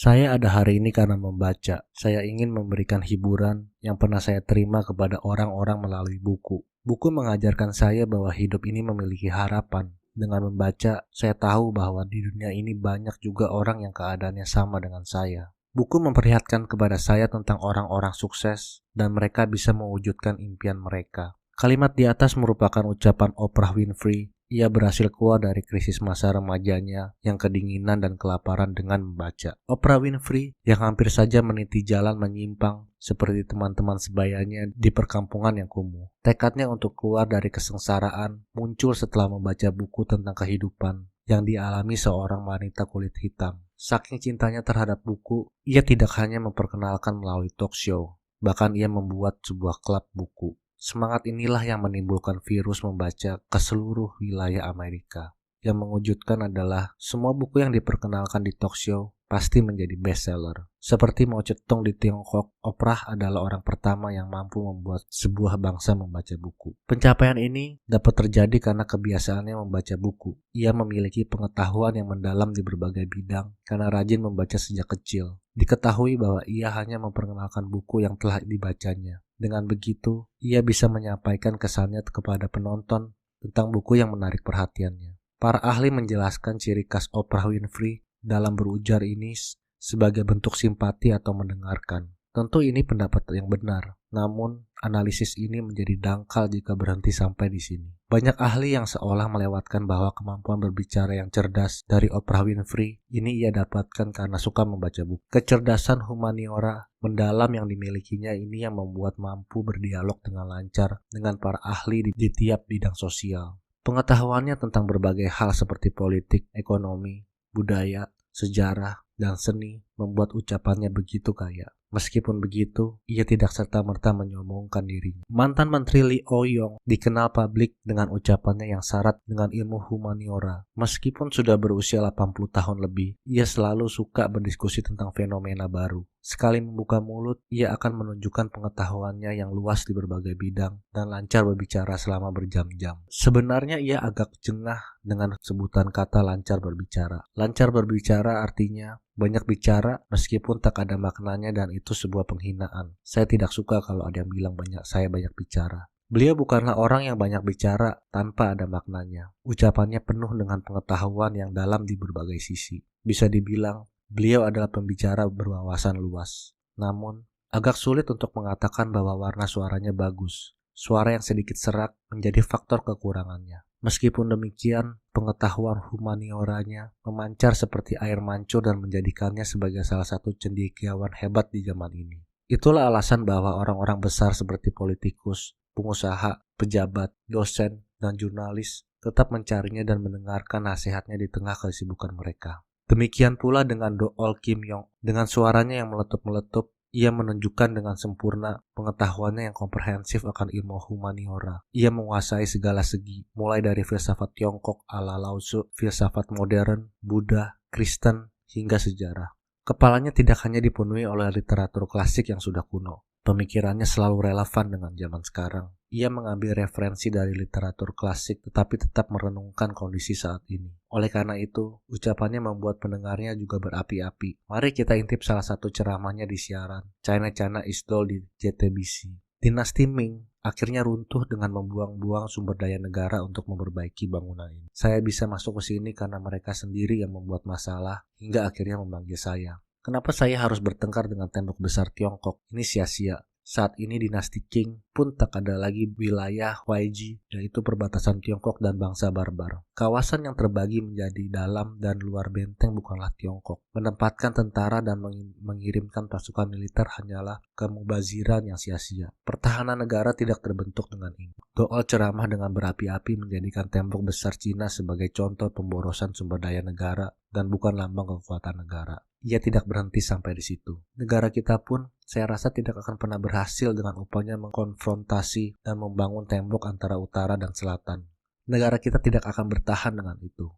Saya ada hari ini karena membaca. Saya ingin memberikan hiburan yang pernah saya terima kepada orang-orang melalui buku. Buku mengajarkan saya bahwa hidup ini memiliki harapan. Dengan membaca, saya tahu bahwa di dunia ini banyak juga orang yang keadaannya sama dengan saya. Buku memperlihatkan kepada saya tentang orang-orang sukses dan mereka bisa mewujudkan impian mereka. Kalimat di atas merupakan ucapan Oprah Winfrey. Ia berhasil keluar dari krisis masa remajanya yang kedinginan dan kelaparan dengan membaca. Oprah Winfrey yang hampir saja meniti jalan menyimpang seperti teman-teman sebayanya di perkampungan yang kumuh. Tekadnya untuk keluar dari kesengsaraan muncul setelah membaca buku tentang kehidupan yang dialami seorang wanita kulit hitam. Saking cintanya terhadap buku, ia tidak hanya memperkenalkan melalui talk show, bahkan ia membuat sebuah klub buku. Semangat inilah yang menimbulkan virus membaca ke seluruh wilayah Amerika. Yang mengejutkan adalah semua buku yang diperkenalkan di talk show pasti menjadi bestseller. Seperti Mao Zedong di Tiongkok, Oprah adalah orang pertama yang mampu membuat sebuah bangsa membaca buku. Pencapaian ini dapat terjadi karena kebiasaannya membaca buku. Ia memiliki pengetahuan yang mendalam di berbagai bidang karena rajin membaca sejak kecil. Diketahui bahwa ia hanya memperkenalkan buku yang telah dibacanya. Dengan begitu, ia bisa menyampaikan kesannya kepada penonton tentang buku yang menarik perhatiannya. Para ahli menjelaskan ciri khas Oprah Winfrey dalam berujar ini sebagai bentuk simpati atau mendengarkan. Tentu ini pendapat yang benar, namun analisis ini menjadi dangkal jika berhenti sampai di sini. Banyak ahli yang seolah melewatkan bahwa kemampuan berbicara yang cerdas dari Oprah Winfrey ini ia dapatkan karena suka membaca buku. Kecerdasan humaniora mendalam yang dimilikinya ini yang membuat mampu berdialog dengan lancar dengan para ahli di tiap bidang sosial. Pengetahuannya tentang berbagai hal seperti politik, ekonomi, budaya, sejarah, dan seni membuat ucapannya begitu kaya. Meskipun begitu, ia tidak serta-merta menyombongkan dirinya. Mantan Menteri Lee Oh-yong dikenal publik dengan ucapannya yang syarat dengan ilmu humaniora. Meskipun sudah berusia 80 tahun lebih, ia selalu suka berdiskusi tentang fenomena baru. Sekali membuka mulut, ia akan menunjukkan pengetahuannya yang luas di berbagai bidang dan lancar berbicara selama berjam-jam. Sebenarnya ia agak jengah dengan sebutan kata lancar berbicara. Lancar berbicara artinya banyak bicara meskipun tak ada maknanya dan itu sebuah penghinaan. Saya tidak suka kalau ada yang bilang saya banyak bicara. Beliau bukanlah orang yang banyak bicara tanpa ada maknanya. Ucapannya penuh dengan pengetahuan yang dalam di berbagai sisi. Bisa dibilang, beliau adalah pembicara berwawasan luas. Namun, agak sulit untuk mengatakan bahwa warna suaranya bagus. Suara yang sedikit serak menjadi faktor kekurangannya. Meskipun demikian, pengetahuan humanioranya memancar seperti air mancur dan menjadikannya sebagai salah satu cendekiawan hebat di zaman ini. Itulah alasan bahwa orang-orang besar seperti politikus, pengusaha, pejabat, dosen, dan jurnalis tetap mencarinya dan mendengarkan nasihatnya di tengah kesibukan mereka. Demikian pula dengan Dool Kim Yong. Dengan suaranya yang meletup-meletup, ia menunjukkan dengan sempurna pengetahuannya yang komprehensif akan ilmu humaniora. Ia menguasai segala segi, mulai dari filsafat Tiongkok ala Lao Tzu, filsafat modern, Buddha, Kristen, hingga sejarah. Kepalanya tidak hanya dipenuhi oleh literatur klasik yang sudah kuno. Pemikirannya selalu relevan dengan zaman sekarang. Ia mengambil referensi dari literatur klasik tetapi tetap merenungkan kondisi saat ini. Oleh karena itu, ucapannya membuat pendengarnya juga berapi-api. Mari kita intip salah satu ceramahnya di siaran China is Dull di JTBC. Dinasti Ming akhirnya runtuh dengan membuang-buang sumber daya negara untuk memperbaiki bangunan ini. Saya bisa masuk ke sini karena mereka sendiri yang membuat masalah hingga akhirnya memanggil saya. Kenapa saya harus bertengkar dengan tembok besar Tiongkok? Ini sia-sia. Saat ini dinasti Qing pun tak ada lagi wilayah Huaiji, yaitu perbatasan Tiongkok dan bangsa barbar. Kawasan yang terbagi menjadi dalam dan luar benteng bukanlah Tiongkok. Menempatkan tentara dan mengirimkan pasukan militer hanyalah kemubaziran yang sia-sia. Pertahanan negara tidak terbentuk dengan ini. Dool ceramah dengan berapi-api menjadikan tembok besar Cina sebagai contoh pemborosan sumber daya negara dan bukan lambang kekuatan negara. Ia tidak berhenti sampai di situ. Negara kita pun saya rasa tidak akan pernah berhasil dengan upaya mengkonfrontasi dan membangun tembok antara utara dan selatan. Negara kita tidak akan bertahan dengan itu.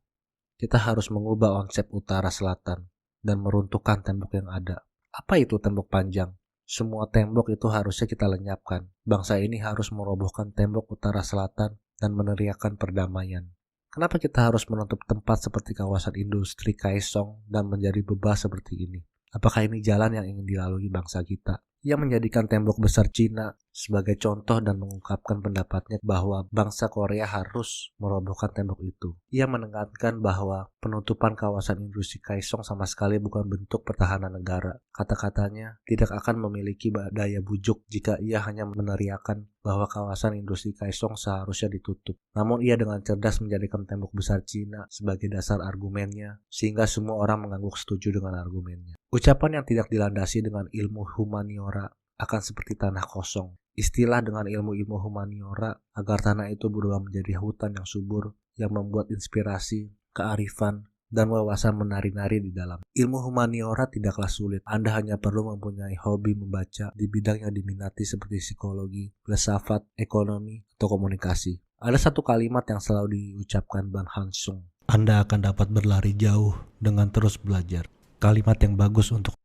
Kita harus mengubah konsep utara-selatan dan meruntuhkan tembok yang ada. Apa itu tembok panjang? Semua tembok itu harusnya kita lenyapkan. Bangsa ini harus merobohkan tembok utara-selatan dan meneriakkan perdamaian. Kenapa kita harus menutup tempat seperti kawasan industri Kaesong dan menjadi bebas seperti ini? Apakah ini jalan yang ingin dilalui bangsa kita? Ia menjadikan tembok besar Cina sebagai contoh dan mengungkapkan pendapatnya bahwa bangsa Korea harus merobohkan tembok itu. Ia menekankan bahwa penutupan kawasan industri Kaesong sama sekali bukan bentuk pertahanan negara. Kata-katanya tidak akan memiliki daya bujuk jika ia hanya meneriakan bahwa kawasan industri Kaesong seharusnya ditutup. Namun ia dengan cerdas menjadikan tembok besar Cina sebagai dasar argumennya, sehingga semua orang mengangguk setuju dengan argumennya. Ucapan yang tidak dilandasi dengan ilmu humaniora akan seperti tanah kosong. Istilah dengan ilmu-ilmu humaniora agar tanah itu berubah menjadi hutan yang subur, yang membuat inspirasi, kearifan, dan wawasan menari-nari di dalam. Ilmu humaniora tidaklah sulit. Anda hanya perlu mempunyai hobi membaca di bidang yang diminati seperti psikologi, filsafat, ekonomi, atau komunikasi. Ada satu kalimat yang selalu diucapkan Ban Hansung. Anda akan dapat berlari jauh dengan terus belajar. Kalimat yang bagus untuk